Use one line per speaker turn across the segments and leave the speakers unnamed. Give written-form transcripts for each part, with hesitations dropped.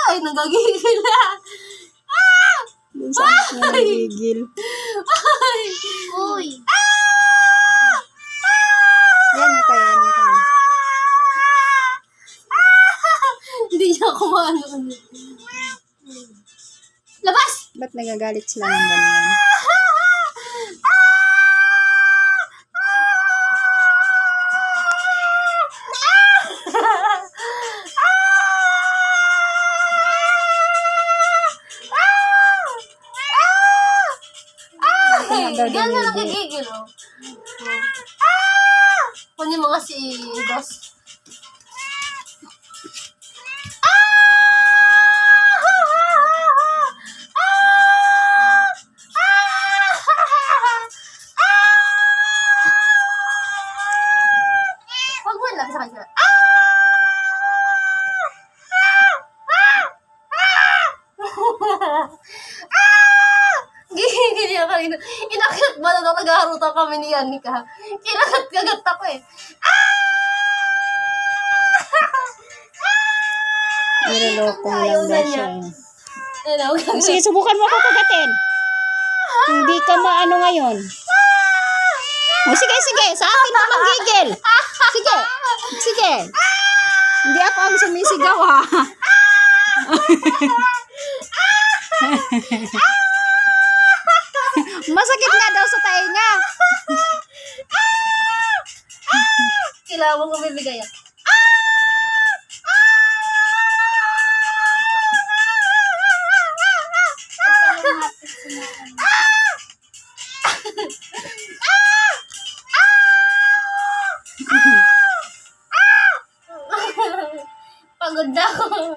Ay, nagagigil na.
Dun sa anak niya nagigil.
Ay!
Uy!
Yan na kayo, yan na kayo.
Hindi niya ako maano. Labas!
Ba't nagagalit sila ng ganyan?
Yan na nagigigil, oh. Kunin mo nga si Boss. Huwag mo lang sa kanya. Gigigil niya kanina. Inakit ba na nag-aarutan kami ni Yanika? Kinagat-kagat ako eh.
Nilolokong lang daw siya.
Ano,
Sige, subukan mo ako kagatin. Hindi ka maano ngayon. O, sige, sige. Sa akin ka manggigil. Sige. Sige. Hindi ako ang sumisigaw, ha. Masakit nga daw sa tainga.
kailangan mo bibigay yan. Pagod na ako.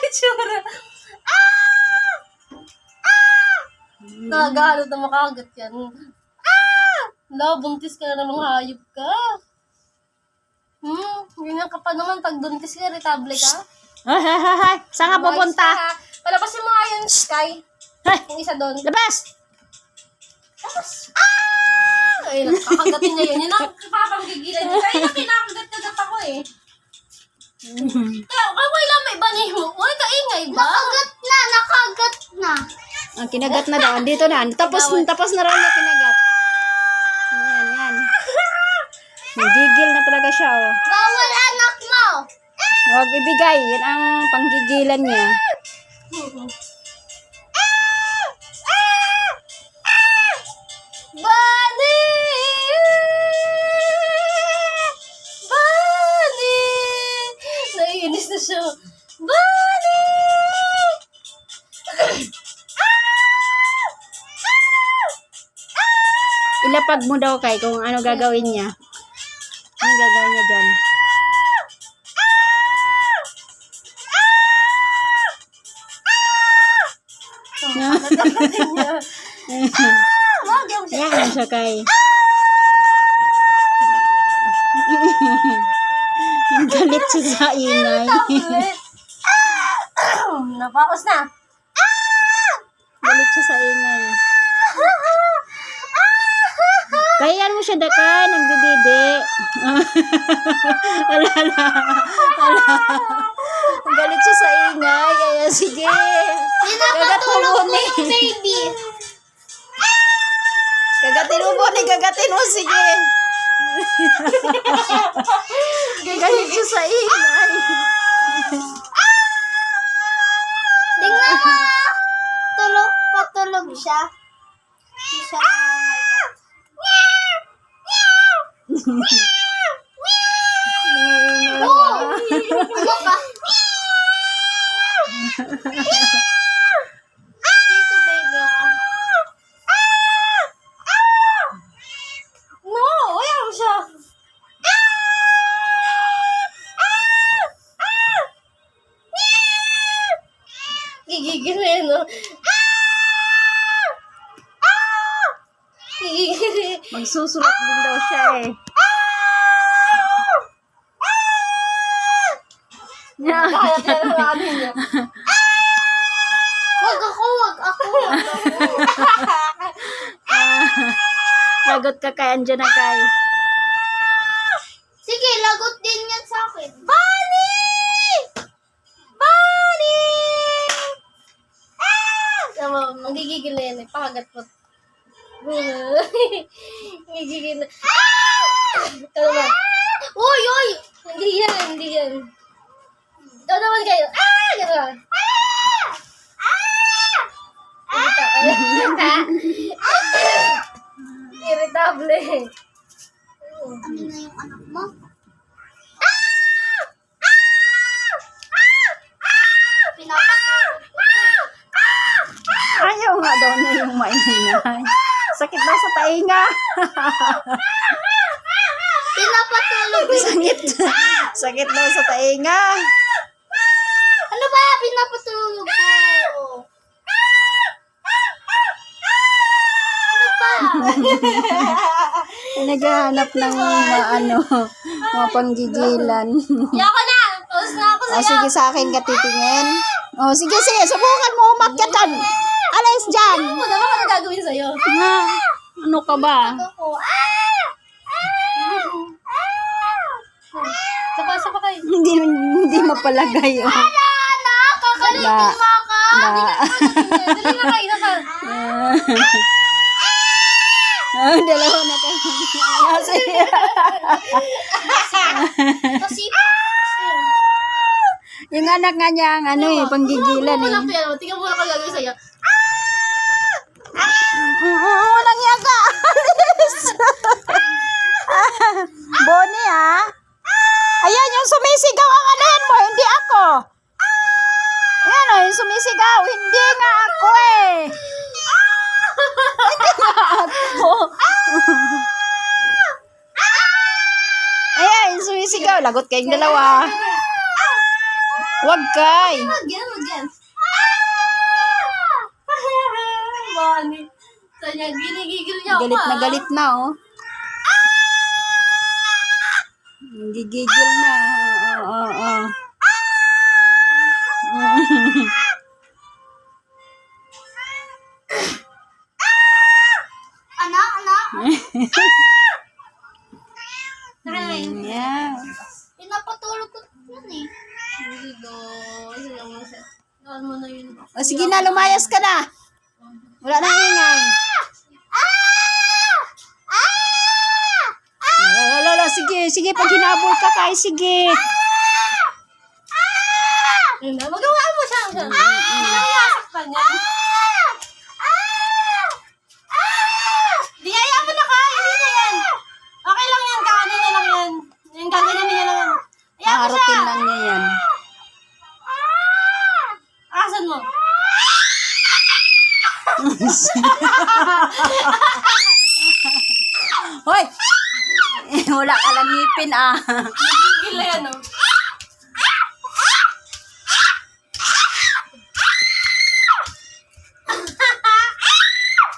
Itsura. Nagahalo na makagat yan. Wala, buntis ka na namang hayop ka. Ganyan ka pa naman. Pag buntis ka, retable ka.
Ay. Saan ka pupunta?
Palabasin mo nga yun, Sky.
Ay,
Yung isa doon.
labas!
Tapos, ay, nakakagatin niya yun. Yun ang kapapanggigilan niya. Kaya yung kinakagat-kagat ako eh. Kaya, kaway lang may banay mo. Uy, kaingay ba?
Nakagat na.
Ang kinagat na daw. Andito na. Tapos na raw niya kinagat. Yan. Nagigil na talaga siya, oh.
Bawal anak mo.
Huwag ibigay. Yan ang panggigilan niya.
Bani! Bani! Naiinis na siya. Bani!
Ilapag mo daw kay kung ano gagawin niya. Ano gagawin niya dyan?
Nagagatin niya. Wag yung siya.
Yan siya kay. Galit siya sa ingay.
Napaos na.
Galit siya sa ingay. Kaya mo siya dakay, nagdididi. Ala. Galit siya sa ingay. Kaya sige.
Pinapatulog ko yung baby.
Kagatin mo, sige. Galit siya sa ingay.
Tingnan mo. Patulog siya. Isa ano ka? Dito baby ako.
No, ayaw siya. Gigigil na yun, no? Gigigil.
Magsusulat din daw siya eh.
Kaya na natin niya.
Wag ako.
Lagot ka kay, andyan na kay.
pwede.
Bunny! Bunny! Tama, magigigil na yan eh. Pakagat mo. Magigigil na. Tama. Uy, uy! Hindi yan, hindi yan. Ito naman kayo. Gano'n. Irritable.
Ano na yung anak mo? Pinapatulog ko to eh.
Ayaw nga daw na yung maingay. Sakit daw sa tainga.
Pinapatulog ko.
Sakit. Sakit daw sa tainga.
Ano ba? Pinapatulog ko. Ano ba?
Naghahanap ng mga panggigilan.
Yako na! Pause na ako
O sige, sa akin ka titingin. O sige, sige, subukan mo umakyatan. Alis dyan.
Ano mo naman ano gagawin sa'yo?
Ha? Ano ka ba?
Ako.
Sapa kayo.
Hindi mapalagay. Oh.
Anak, kakalitin mo ako.
Dali na kayo, naka.
Dalawa na tayo. Kasi,
Kasi
yung anak nga niya, ang panggigilan
Wala
eh.
pa yan. Tingnan mo na kung gagawin sa'yo.
Walang yaga. Alis. Bonnie ha? Ayan yung sumisigaw ang anahin mo, hindi ako. Ayan o, yung sumisigaw, hindi nga ako eh. Hindi nga ako. Ayan, yung sumisigaw, lagot kayong dalawa. Wag kay.
Again. Bonnie. Sanya, ginigigil niya ako.
Galit na oh. Gigigil na. Oo.
anak.
Yeah.
Pinapatulog ko yun eh.
Gawin mo na yun.
O sige na, lumayas ka na. Wala nang ingay. Lala, sige, pag hinabol ka kay, sige.
Magawa mo siya. Pinayasak ka niya. Di, ayaw mo na ka. Hindi na yan. Okay lang yan. Kakanin niya lang yan. Yung gaganin niya lang yan. Ayaw mo
Harutin
siya.
lang niya yan.
Asan mo?
Hoy! Wala ka lang ngipin ah.
Gigil na yan, oh.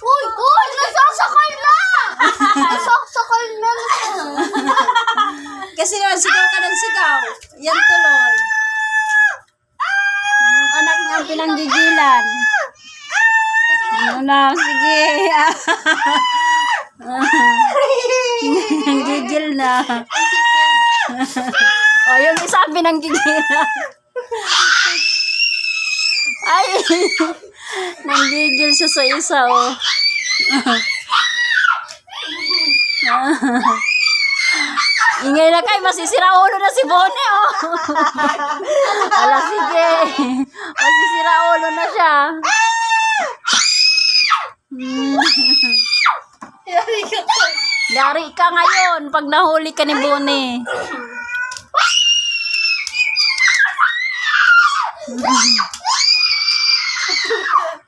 Uy! Nasasakal na! Nasasakal na.
Kasi naman, sigaw ka ng sigaw. Yan tuloy. Yung anak niya ang pinanggigilan. Ano, sige. Gigil na. O, yung isa ang pinanggigilan. Ay! Nanggigil siya sa isa, oh. Ingay na kay, masisira ulo na si Bonnie, oh. Ala, sige. Masisira ulo na siya. Yari ka ngayon pag nahuli ka ni Bonnie.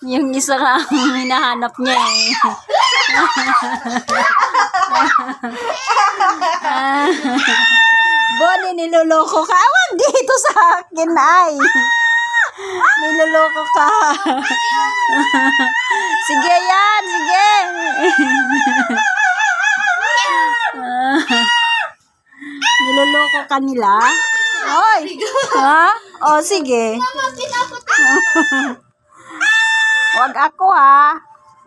Yung isa nga ang hinahanap niya eh. Bonnie, niloloko ka. Awag dito sa akin, ay. Niloloko ka. Sige yan, sige. Niloloko ka nila? Oy. Ha? O, sige.
Mama, pinapatulog.
Wag ako ha.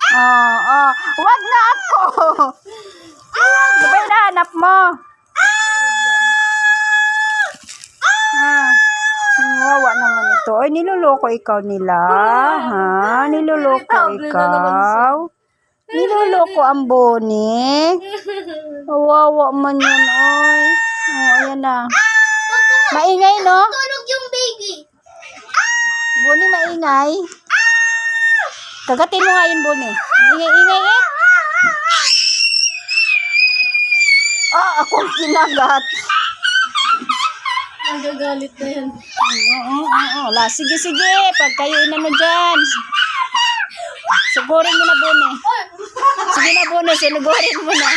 Oo. Wag na ako. Ano ba hinahanap mo? dito. Ay, niloloko ikaw nila. Ha? Niloloko ikaw. Niloloko ang Bonnie. Kawawa man yan, oy. Oh, ayan na. Maingay, no?
Tulog yung baby.
Bonnie, maingay. Kagatin mo nga yun, Bonnie. Ingay-ingay eh. Akong kinagat.
Ang gagalit na yan.
Oo. Sige. Pag kayo inano dyan. Sugurin mo na, Bonnie. Sige na, Bonnie. Sinugurin mo na.